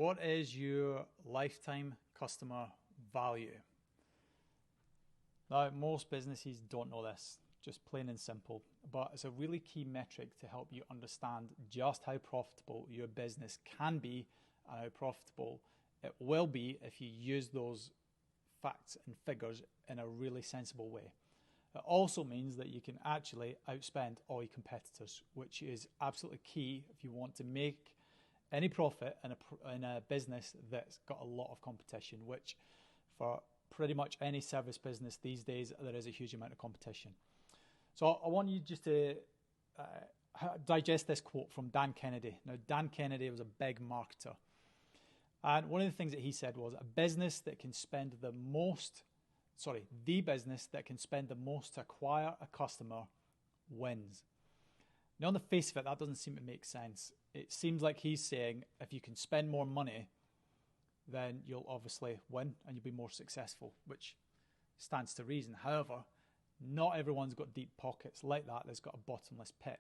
What is your lifetime customer value? Now, most businesses don't know this, just plain and simple, but it's a really key metric to help you understand just how profitable your business can be and how profitable it will be if you use those facts and figures in a really sensible way. It also means that you can actually outspend all your competitors, which is absolutely key if you want to make any profit in a business that's got a lot of competition, which for pretty much any service business these days, there is a huge amount of competition. So I want you just to digest this quote from Dan Kennedy. Now, Dan Kennedy was a big marketer. And one of the things that he said was the business that can spend the most to acquire a customer wins. Now, on the face of it, that doesn't seem to make sense. It seems like he's saying if you can spend more money, then you'll obviously win and you'll be more successful, which stands to reason. However, not everyone's got deep pockets like that that's got a bottomless pit.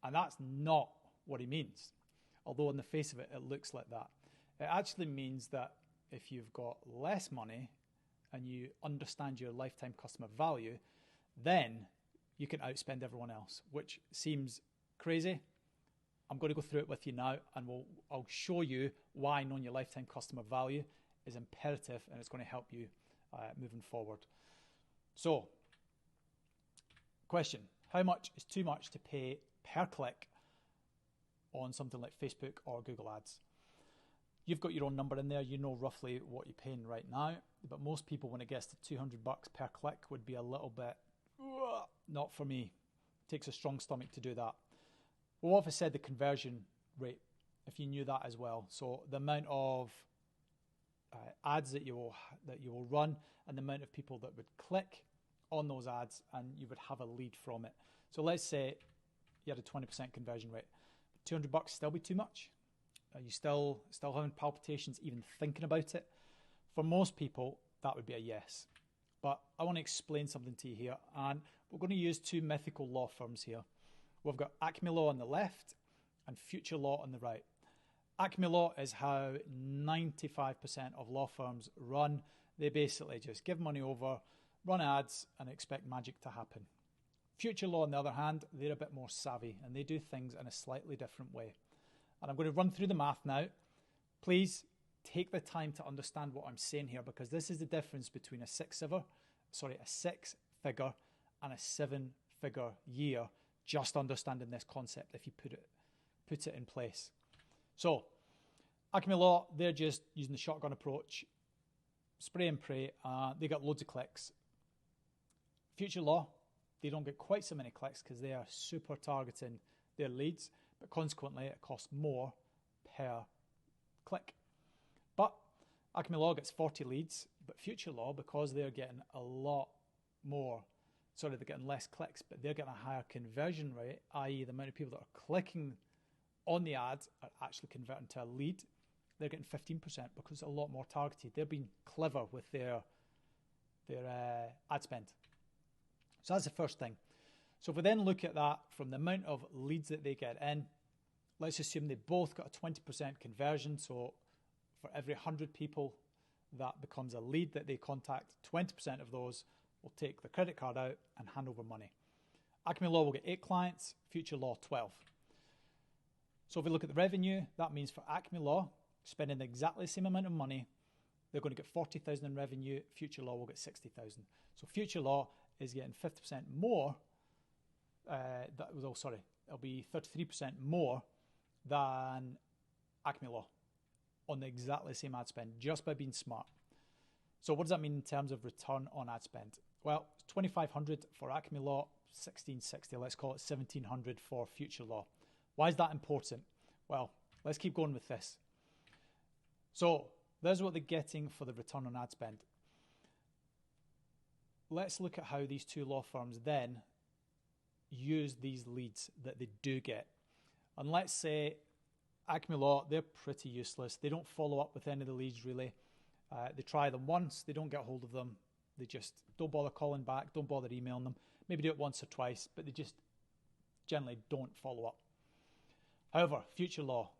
And that's not what he means. Although on the face of it, it looks like that. It actually means that if you've got less money and you understand your lifetime customer value, then you can outspend everyone else, which seems crazy. I'm going to go through it with you now, and I'll show you why knowing your lifetime customer value is imperative and it's going to help you moving forward. So, question: how much is too much to pay per click on something like Facebook or Google Ads? You've got your own number in there. You know roughly what you're paying right now, but most people, when it gets to $200 per click, would be a little bit, not for me. It takes a strong stomach to do that. Well, what if I said the conversion rate, if you knew that as well? So the amount of ads that you will run and the amount of people that would click on those ads and you would have a lead from it. So let's say you had a 20% conversion rate. $200 still be too much? Are you still having palpitations even thinking about it? For most people, that would be a yes. But I want to explain something to you here, and we're going to use two mythical law firms here. We've got Acme Law on the left and Future Law on the right. Acme Law is how 95% of law firms run. They basically just give money over, run ads, and expect magic to happen. Future Law, on the other hand, they're a bit more savvy and they do things in a slightly different way. And I'm going to run through the math now. Please take the time to understand what I'm saying here, because this is the difference between a six-figure and a seven-figure year. Just understanding this concept if you put it in place. So, Acme Law, they're just using the shotgun approach, spray and pray. They got loads of clicks. Future Law, they don't get quite so many clicks because they are super targeting their leads, but consequently it costs more per click. But Acme Law gets 40 leads, but Future Law, because they're getting a lot more, they're getting less clicks, but they're getting a higher conversion rate, i.e. the amount of people that are clicking on the ads are actually converting to a lead. They're getting 15% because it's a lot more targeted. They're being clever with their ad spend. So that's the first thing. So if we then look at that from the amount of leads that they get in, let's assume they both got a 20% conversion. So for every 100 people that becomes a lead that they contact, 20% of those will take the credit card out and hand over money. Acme Law will get 8 clients, Future Law 12. So if we look at the revenue, that means for Acme Law, spending exactly the same amount of money, they're going to get 40,000 in revenue, Future Law will get 60,000. So Future Law is getting 50% more, it'll be 33% more than Acme Law on the exactly same ad spend, just by being smart. So what does that mean in terms of return on ad spend? Well, it's 2,500 for Acme Law, 1,660, let's call it 1,700 for Future Law. Why is that important? Well, let's keep going with this. So there's what they're getting for the return on ad spend. Let's look at how these two law firms then use these leads that they do get. And let's say Acme Law, they're pretty useless. They don't follow up with any of the leads really. They try them once, they don't get hold of them. They just don't bother calling back, don't bother emailing them. Maybe do it once or twice, but they just generally don't follow up. However, Future Law,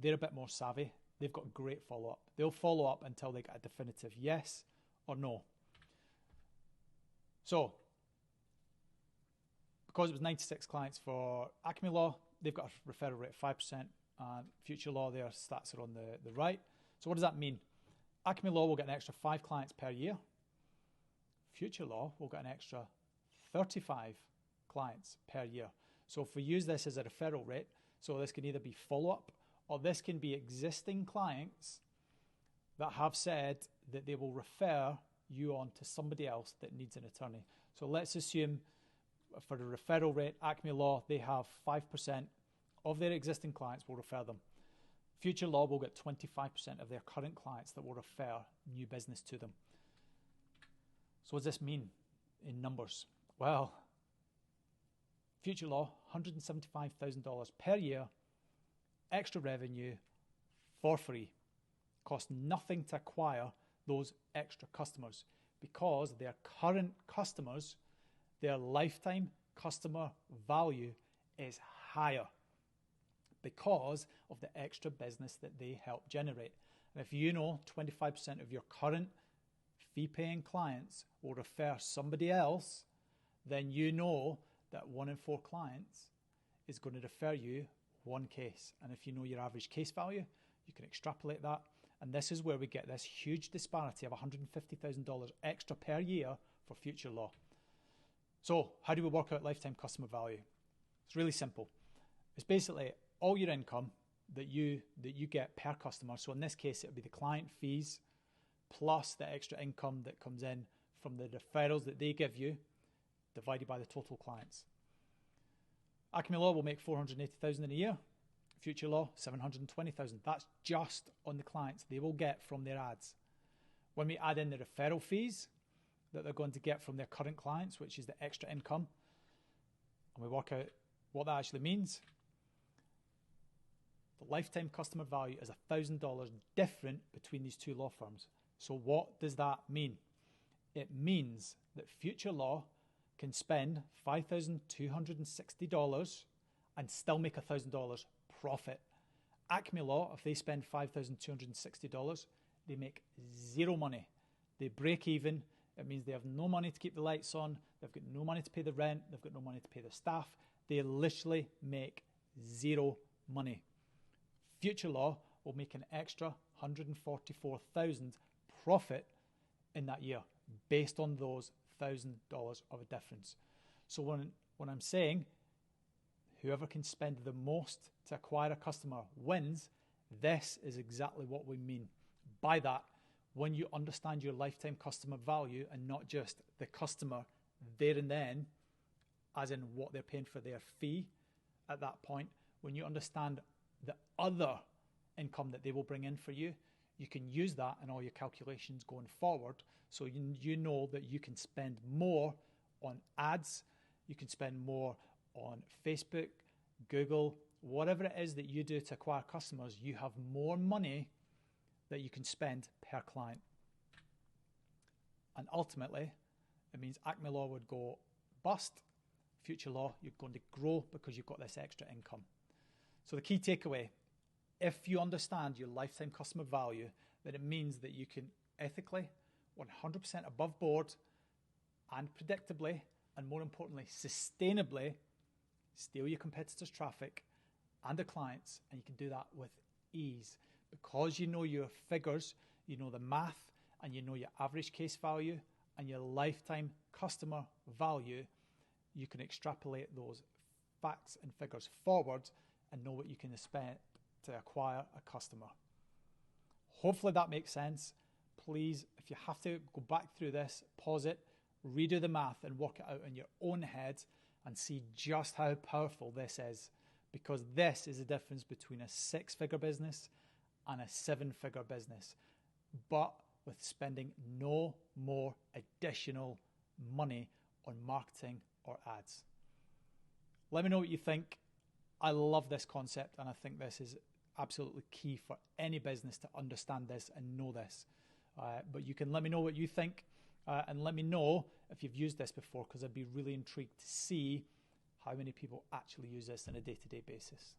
they're a bit more savvy they've got great follow-up. They'll follow up until they get a definitive yes or no. So, because it was 96 clients for Acme Law, they've got a referral rate of 5%, and Future Law, their stats are on the right. So what does that mean? Acme Law will get an extra 5 clients per year. Future Law will get an extra 35 clients per year. So if we use this as a referral rate, so this can either be follow-up or this can be existing clients that have said that they will refer you on to somebody else that needs an attorney. So let's assume for the referral rate, Acme Law, they have 5% of their existing clients will refer them. Future Law will get 25% of their current clients that will refer new business to them. So what does this mean in numbers? Well, Future Law, $175,000 per year, extra revenue for free. Cost nothing to acquire those extra customers because their current customers, their lifetime customer value is higher because of the extra business that they help generate. And if you know 25% of your current fee-paying clients will refer somebody else, then you know that 1 in 4 clients is going to refer you 1 case. And if you know your average case value, you can extrapolate that. And this is where we get this huge disparity of $150,000 extra per year for Future Law. So how do we work out lifetime customer value? It's really simple. It's basically all your income that you get per customer. So in this case, it would be the client fees plus the extra income that comes in from the referrals that they give you divided by the total clients. Acme Law will make $480,000 in a year. Future Law, $720,000. That's just on the clients they will get from their ads. When we add in the referral fees that they're going to get from their current clients, which is the extra income, and we work out what that actually means, the lifetime customer value is $1,000 different between these two law firms. So what does that mean? It means that Future Law can spend $5,260 and still make $1,000 profit. Acme Law, if they spend $5,260, they make zero money. They break even. It means they have no money to keep the lights on. They've got no money to pay the rent. They've got no money to pay the staff. They literally make zero money. Future Law will make an extra $144,000 profit in that year based on those $1,000 of a difference. So when I'm saying whoever can spend the most to acquire a customer wins, this is exactly what we mean by that. When you understand your lifetime customer value and not just the customer there and then, as in what they're paying for their fee at that point, when you understand the other income that they will bring in for you, you can use that in all your calculations going forward. So you know that you can spend more on ads, you can spend more on Facebook, Google, whatever it is that you do to acquire customers, you have more money that you can spend per client. And ultimately, it means Acme Law would go bust. Future Law, you're going to grow because you've got this extra income. So the key takeaway, if you understand your lifetime customer value, then it means that you can ethically, 100% above board and predictably, and more importantly, sustainably steal your competitors' traffic and their clients, and you can do that with ease because you know your figures, you know the math, and you know your average case value and your lifetime customer value. You can extrapolate those facts and figures forward and know what you can spend to acquire a customer. Hopefully that makes sense. Please, if you have to go back through this, pause it, redo the math and work it out in your own head and see just how powerful this is, because this is the difference between a 6-figure business and a 7-figure business, but with spending no more additional money on marketing or ads. Let me know what you think. I love this concept, and I think this is absolutely key for any business to understand this and know this. But you can let me know what you think, and let me know if you've used this before, because I'd be really intrigued to see how many people actually use this on a day-to-day basis.